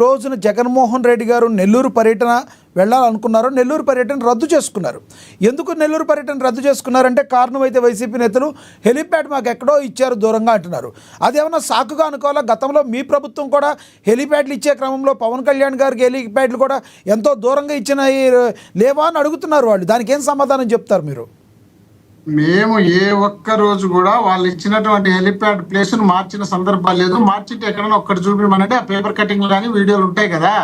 రోజున జగన్మోహన్ రెడ్డి గారు నెల్లూరు పర్యటన వెళ్ళాలనుకున్నారు. నెల్లూరు పర్యటన రద్దు చేసుకున్నారు. ఎందుకు నెల్లూరు పర్యటన రద్దు చేసుకున్నారంటే కారణం అయితే వైసీపీ నేతలు హెలిప్యాడ్ మాకు ఎక్కడో ఇచ్చారు దూరంగా అంటున్నారు. అదేమన్నా సాకుగా అనుకోవాలా? గతంలో మీ ప్రభుత్వం కూడా హెలిప్యాడ్లు ఇచ్చే క్రమంలో పవన్ కళ్యాణ్ గారికి హెలిప్యాడ్లు కూడా ఎంతో దూరంగా ఇచ్చినాయి లేవా అని అడుగుతున్నారు వాళ్ళు. దానికి ఏం సమాధానం చెప్తారు మీరు? మేము ఏ ఒక్క రోజు కూడా వాళ్ళు ఇచ్చినటువంటి హెలిప్యాడ్ ప్లేస్ ను మార్చిన సందర్భాలు లేదు. మార్చింటే ఎక్కడైనా ఒక్కటి చూపించమనంటే ఆ పేపర్ కటింగ్ కానీ వీడియోలు ఉంటాయి కదా,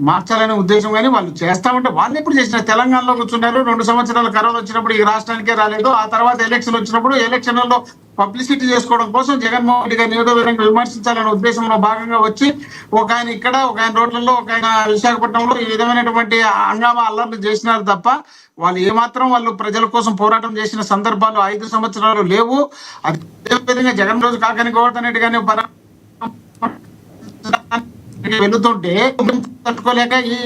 మార్చాలనే ఉద్దేశం. కానీ వాళ్ళు చేస్తామంటే వాళ్ళు ఎప్పుడు చేసిన తెలంగాణలో కూర్చున్నారు. 2 సంవత్సరాలు కరోనా వచ్చినప్పుడు ఈ రాష్ట్రానికే రాలేదు. ఆ తర్వాత ఎలక్షన్ వచ్చినప్పుడు ఎలక్షన్లలో పబ్లిసిటీ చేసుకోవడం కోసం జగన్మోహన్ రెడ్డి గారిని ఏదో విధంగా విమర్శించాలనే ఉద్దేశంలో భాగంగా వచ్చి ఒక ఆయన ఇక్కడ, ఒక ఆయన రోడ్లలో, ఒక ఆయన విశాఖపట్నంలో ఈ విధమైనటువంటి హంగామా అల్లర్లు చేసినారు తప్ప వాళ్ళు ఏమాత్రం వాళ్ళు ప్రజల కోసం పోరాటం చేసిన సందర్భాలు 5 సంవత్సరాలు లేవు. అదేవిధంగా జగన్ రోజు కాకని గోవర్ధన్ రెడ్డి గారిని వెళుతుంటే తట్టుకోలేక ఈ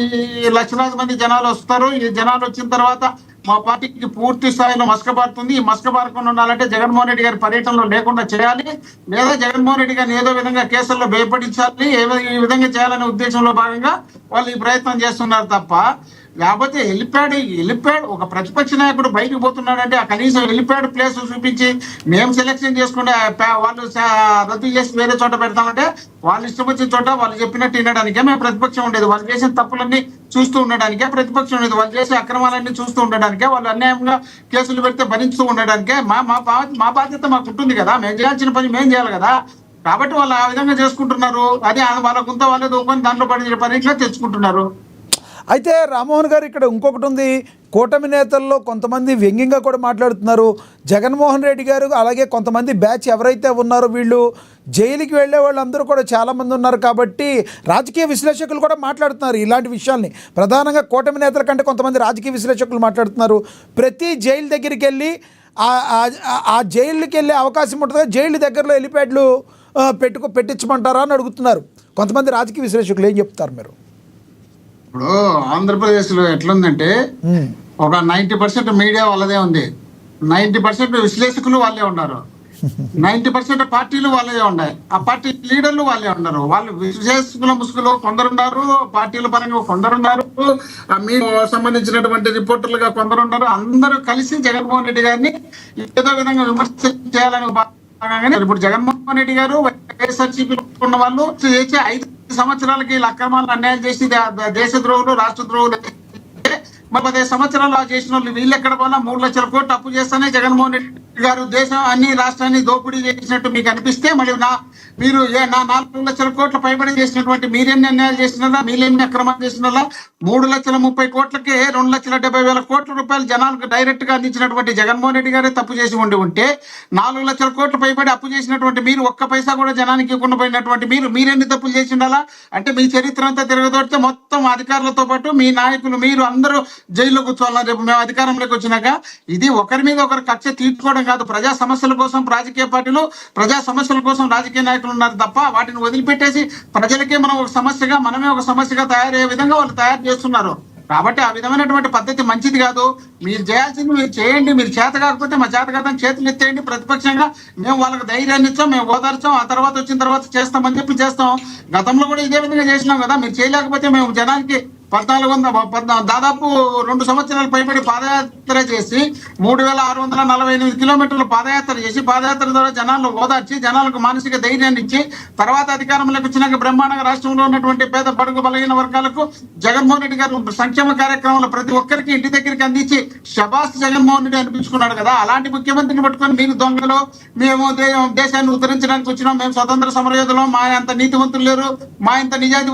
లక్షలాది మంది జనాలు వస్తారు. ఈ జనాలు వచ్చిన తర్వాత మా పార్టీకి పూర్తి స్థాయిలో మసకబారుతుంది. ఈ మసకబారకుండా ఉండాలంటే జగన్మోహన్ రెడ్డి గారి పర్యటనలో లేకుండా చేయాలి, లేదా జగన్మోహన్ రెడ్డి గారిని ఏదో విధంగా కేసుల్లో భయపడించాలి, ఈ విధంగా చేయాలనే ఉద్దేశంలో భాగంగా వాళ్ళు ఈ ప్రయత్నం చేస్తున్నారు తప్ప, లేకపోతే హెలిప్యాడ్ ఒక ప్రతిపక్ష నాయకుడు బయటకు పోతున్నాడంటే ఆ కనీసం హెలిప్యాడ్ ప్లేస్ చూపించి మేము సెలెక్షన్ చేసుకుంటే వాళ్ళు రద్దు చేసి వేరే చోట పెడతామంటే వాళ్ళు ఇష్టం వచ్చిన చోట వాళ్ళు చెప్పినట్టు వినడానికే మేము ప్రతిపక్షం ఉండేది. వాళ్ళు చేసిన తప్పులన్నీ చూస్తూ ఉండడానికే ప్రతిపక్షం ఉండేది. వాళ్ళు చేసే అక్రమాలన్నీ చూస్తూ ఉండడానికే, వాళ్ళు అన్యాయంగా కేసులు పెడితే భరిస్తూ ఉండడానికే మా బాధ్యత మాకు ఉంటుంది కదా. మేము చేయాల్సిన పని మేము చేయాలి కదా. కాబట్టి వాళ్ళు ఆ విధంగా చేసుకుంటున్నారు. అది వాళ్ళకుంతా వాళ్ళే దూకొని దాంట్లో పని పరీక్ష తెచ్చుకుంటున్నారు. అయితే రామ్మోహన్ గారు ఇక్కడ ఇంకొకటి ఉంది. కూటమి నేతల్లో కొంతమంది వ్యంగ్యంగా కూడా మాట్లాడుతున్నారు. జగన్మోహన్ రెడ్డి గారు అలాగే కొంతమంది బ్యాచ్ ఎవరైతే ఉన్నారో వీళ్ళు జైలుకి వెళ్ళే వాళ్ళందరూ కూడా చాలామంది ఉన్నారు కాబట్టి రాజకీయ విశ్లేషకులు కూడా మాట్లాడుతున్నారు ఇలాంటి విషయాల్ని. ప్రధానంగా కూటమి నేతల కంటే కొంతమంది రాజకీయ విశ్లేషకులు మాట్లాడుతున్నారు. ప్రతి జైలు దగ్గరికి వెళ్ళి ఆ జైలుకి వెళ్ళే అవకాశం ఉంటుంది, జైలు దగ్గరలో హెలిప్యాడ్లు పెట్టించమంటారా అని అడుగుతున్నారు కొంతమంది రాజకీయ విశ్లేషకులు. ఏం చెప్తారు మీరు? ఇప్పుడు ఆంధ్రప్రదేశ్ లో ఎట్లుందంటే ఒక 90% మీడియా వాళ్ళదే ఉంది, 90% విశ్లేషకులు వాళ్ళే ఉన్నారు, 90% పార్టీలు వాళ్ళే ఉన్నాయి, ఆ పార్టీ లీడర్లు వాళ్ళే ఉన్నారు. వాళ్ళు విశ్లేషకుల ముసుగులో కొందరున్నారు, పార్టీల పరంగా కొందరున్నారు, మీకు సంబంధించినటువంటి రిపోర్టర్లుగా కొందరున్నారు. అందరూ కలిసి జగన్మోహన్ రెడ్డి గారిని ఏదో విధంగా విమర్శ చేయాలని ఇప్పుడు జగన్మోహన్ రెడ్డి గారు వైఎస్ఆర్సీపీలో ఉన్న వాళ్ళు చేసే 5 సంవత్సరాలకి అక్రమాలను అన్యాయం చేసి దేశ ద్రోహులు, రాష్ట్ర ద్రోహులు 10 సంవత్సరాలు చేసిన వాళ్ళు వీళ్ళు ఎక్కడ పోయినా 3 లక్షల కోట్లు అప్పు చేస్తానే జగన్మోహన్ రెడ్డి గారు దేశం అన్ని రాష్ట్రాన్ని దోపిడీ చేసినట్టు మీకు అనిపిస్తే మళ్ళీ మీరు నా 4 లక్షల కోట్ల పైబడి చేసినటువంటి మీరెన్ని అన్యాయాలు చేసినారా, మీరెన్ని అక్రమాలు చేసినారా? 3,30,00,000 కోట్లకే 2,70,000 కోట్ల రూపాయలు జనాలకు డైరెక్ట్ గా అందించినటువంటి జగన్మోహన్ రెడ్డి గారే తప్పు చేసి ఉంటే 4 లక్షల కోట్ల పైబడి అప్పు చేసినటువంటి మీరు ఒక్క పైసా కూడా జనానికి ఇవ్వకుండా పోయినటువంటి మీరెన్ని తప్పులు చేసి ఉండాలా? అంటే మీ చరిత్ర అంతా తిరగదోడితే మొత్తం అధికారులతో పాటు మీ నాయకులు మీరు అందరూ జైల్లో కూర్చోవాలని రేపు మేము అధికారంలోకి వచ్చినాక. ఇది ఒకరి మీద ఒకరు కక్ష తీర్చుకోవడం కాదు. ప్రజా సమస్యల కోసం రాజకీయ పార్టీలు, ప్రజా సమస్యల కోసం రాజకీయ నాయకులు ఉన్నారు తప్ప వాటిని వదిలిపెట్టేసి ప్రజలకే మనం ఒక సమస్యగా, మనమే ఒక సమస్యగా తయారయ్యే విధంగా వాళ్ళు తయారు చేస్తున్నారు. కాబట్టి ఆ విధమైనటువంటి పద్ధతి మంచిది కాదు. మీరు చేయాల్సింది మీరు చేయండి. మీరు చేత కాకపోతే మా చేతకాదని చేతులు ఎత్తేయండి. ప్రతిపక్షంగా మేము వాళ్ళకి ధైర్యాన్ని ఇచ్చాం, మేము ఓదార్చాం, ఆ తర్వాత వచ్చిన తర్వాత చేస్తామని చెప్పి చేస్తాం. గతంలో కూడా ఇదే విధంగా చేసినాం కదా. మీరు చేయలేకపోతే మేము జనానికి 1400 దాదాపు 2 సంవత్సరాలు పైబడి పాదయాత్ర చేసి 3,648 కిలోమీటర్లు పాదయాత్ర చేసి పాదయాత్ర ద్వారా జనాలను ఓదార్చి జనాలకు మానసిక ధైర్యాన్ని ఇచ్చి తర్వాత అధికారంలోకి వచ్చినాక బ్రహ్మాండంగా రాష్ట్రంలో ఉన్నటువంటి పేద బడుగు బలహీన వర్గాలకు జగన్మోహన్ రెడ్డి గారు సంక్షేమ కార్యక్రమాలు ప్రతి ఒక్కరికి ఇంటి దగ్గరికి అందించి శబాస్ జగన్మోహన్ రెడ్డి అనిపించుకున్నాడు కదా. అలాంటి ముఖ్యమంత్రిని పట్టుకొని మీరు దొంగలు, మేము దేశాన్ని ఉద్ధరించడానికి వచ్చినాం, మేము స్వతంత్ర సమరయోధులం, మా అంత నీతివంతులు లేరు, మా ఇంత నిజాయితీ